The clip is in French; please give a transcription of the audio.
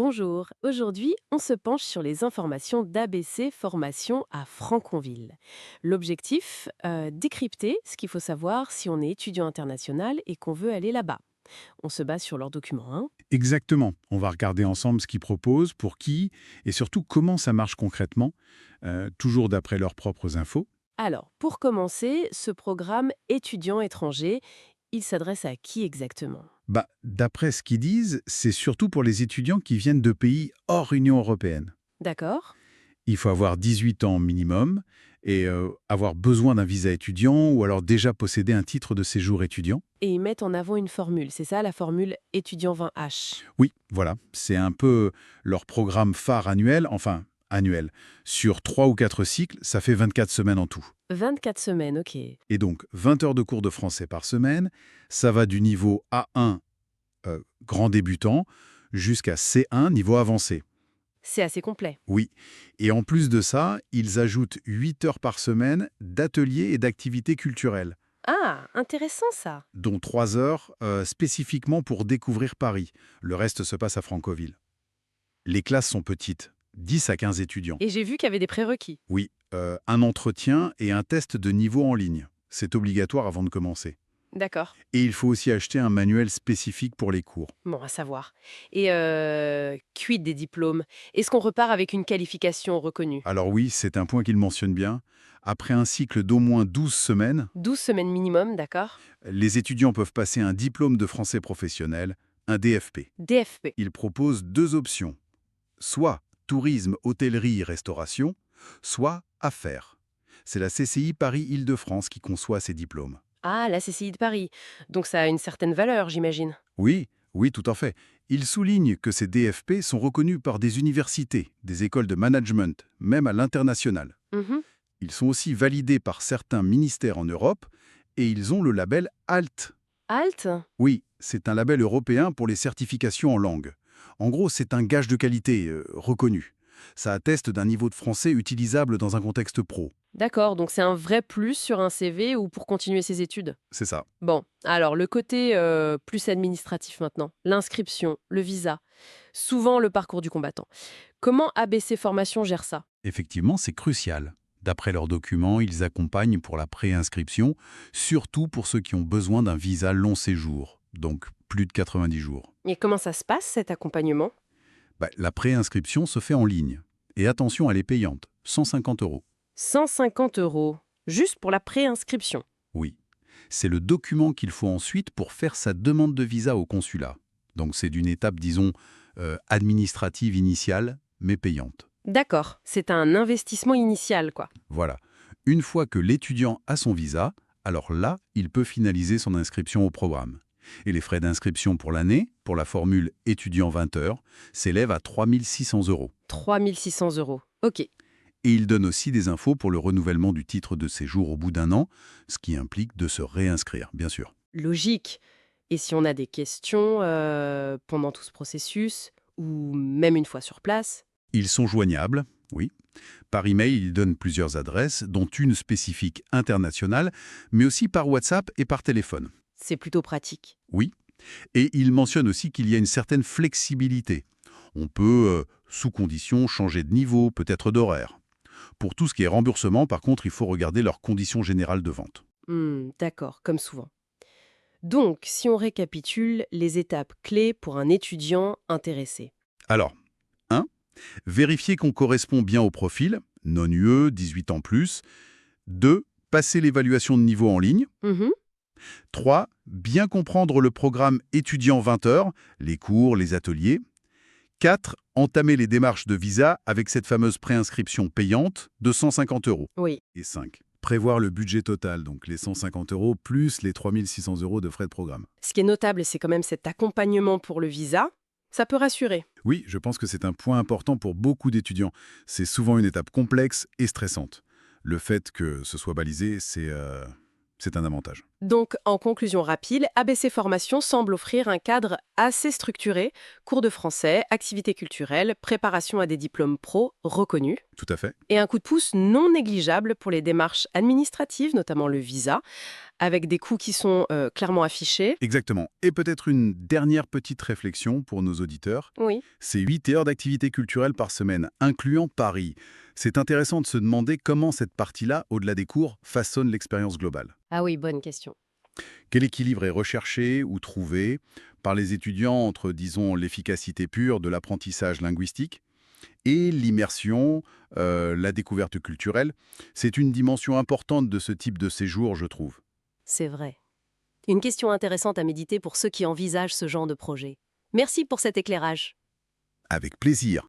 Bonjour, aujourd'hui on se penche sur les informations d'ABC Formation à Franconville. L'objectif, décrypter ce qu'il faut savoir si on est étudiant international et qu'on veut aller là-bas. On se base sur leurs documents, hein. Exactement. On va regarder ensemble ce qu'ils proposent, pour qui, et surtout comment ça marche concrètement, toujours d'après leurs propres infos. Alors, pour commencer, ce programme étudiant étranger, il s'adresse à qui exactement? D'après ce qu'ils disent, c'est surtout pour les étudiants qui viennent de pays hors Union européenne. D'accord. Il faut avoir 18 ans minimum et avoir besoin d'un visa étudiant ou alors déjà posséder un titre de séjour étudiant. Et ils mettent en avant une formule, c'est ça la formule étudiant 20H? Oui, voilà, c'est un peu leur programme phare annuel, enfin annuel. Sur 3 ou 4 cycles, ça fait 24 semaines en tout. 24 semaines, ok. Et donc, 20 heures de cours de français par semaine, ça va du niveau A1, grand débutant, jusqu'à C1, niveau avancé. C'est assez complet. Oui. Et en plus de ça, ils ajoutent 8 heures par semaine d'ateliers et d'activités culturelles, Ah, intéressant ça. dont 3 heures spécifiquement pour découvrir Paris. Le reste se passe à Francoville. Les classes sont petites, 10 à 15 étudiants. Et j'ai vu qu'il y avait des prérequis. Oui, un entretien et un test de niveau en ligne. C'est obligatoire avant de commencer. D'accord. Et il faut aussi acheter un manuel spécifique pour les cours. Bon, à savoir. Et quid des diplômes? Est-ce qu'on repart avec une qualification reconnue? Alors oui, c'est un point qu'il mentionne bien. Après un cycle d'au moins 12 semaines, 12 semaines minimum, d'accord? les étudiants peuvent passer un diplôme de français professionnel, un DFP. DFP. Il propose deux options, soit tourisme, hôtellerie, restauration, soit affaires. C'est la CCI Paris-Île-de-France qui conçoit ces diplômes. Ah, la CCI de Paris. Donc ça a une certaine valeur, j'imagine. Oui, oui, tout à fait. Il souligne que ces DFP sont reconnus par des universités, des écoles de management, même à l'international. Mhm. Ils sont aussi validés par certains ministères en Europe et ils ont le label ALT. Halte? Oui, c'est un label européen pour les certifications en langue. En gros, c'est un gage de qualité reconnu. Ça atteste d'un niveau de français utilisable dans un contexte pro. D'accord, donc c'est un vrai plus sur un CV ou pour continuer ses études. C'est ça. Bon, alors le côté plus administratif maintenant. L'inscription, le visa. Souvent le parcours du combattant. Comment ABC Formation gère ça? Effectivement, c'est crucial. D'après leurs documents, ils accompagnent pour la préinscription, surtout pour ceux qui ont besoin d'un visa long séjour, donc plus de 90 jours. Et comment ça se passe, cet accompagnement? La préinscription se fait en ligne. Et attention, elle est payante, 150 euros. 150 euros, juste pour la préinscription. Oui. C'est le document qu'il faut ensuite pour faire sa demande de visa au consulat. Donc c'est d'une étape, disons, administrative initiale, mais payante. D'accord, c'est un investissement initial, quoi. Voilà. Une fois que l'étudiant a son visa, alors là, il peut finaliser son inscription au programme. Et les frais d'inscription pour l'année, pour la formule étudiant 20 heures, s'élèvent à 3 600 euros. 3600 euros. Ok. Et il donne aussi des infos pour le renouvellement du titre de séjour au bout d'un an, ce qui implique de se réinscrire, bien sûr. Logique. Et si on a des questions pendant tout ce processus, ou même une fois sur place? Ils sont joignables, oui. Par email, ils donnent plusieurs adresses, dont une spécifique internationale, mais aussi par WhatsApp et par téléphone. C'est plutôt pratique. Oui. Et ils mentionnent aussi qu'il y a une certaine flexibilité. On peut, sous condition, changer de niveau, peut-être d'horaire. Pour tout ce qui est remboursement, par contre, il faut regarder leurs conditions générales de vente. D'accord, comme souvent. Donc, si on récapitule les étapes clés pour un étudiant intéressé. Alors, 1. Vérifier qu'on correspond bien au profil, non-UE, 18 ans plus. 2. Passer l'évaluation de niveau en ligne. Mhm. 3. Bien comprendre le programme étudiant 20 heures, les cours, les ateliers. 4. Entamer les démarches de visa avec cette fameuse préinscription payante de 150 euros. Oui. Et 5. Prévoir le budget total, donc les 150 euros plus les 3 600 euros de frais de programme. Ce qui est notable, c'est quand même cet accompagnement pour le visa. Ça peut rassurer. Oui, je pense que c'est un point important pour beaucoup d'étudiants. C'est souvent une étape complexe et stressante. Le fait que ce soit balisé, c'est un avantage. Donc, en conclusion rapide, ABC Formation semble offrir un cadre assez structuré, cours de français, activités culturelles, préparation à des diplômes pro reconnus, Tout à fait. et un coup de pouce non négligeable pour les démarches administratives, notamment le visa, avec des coûts qui sont clairement affichés. Exactement. Et peut-être une dernière petite réflexion pour nos auditeurs. Oui. C'est 8 heures d'activité culturelle par semaine, incluant Paris. C'est intéressant de se demander comment cette partie-là, au-delà des cours, façonne l'expérience globale. Ah oui, bonne question. Quel équilibre est recherché ou trouvé par les étudiants entre, disons, l'efficacité pure de l'apprentissage linguistique et l'immersion, la découverte culturelle? C'est une dimension importante de ce type de séjour, je trouve. C'est vrai. Une question intéressante à méditer pour ceux qui envisagent ce genre de projet. Merci pour cet éclairage. Avec plaisir.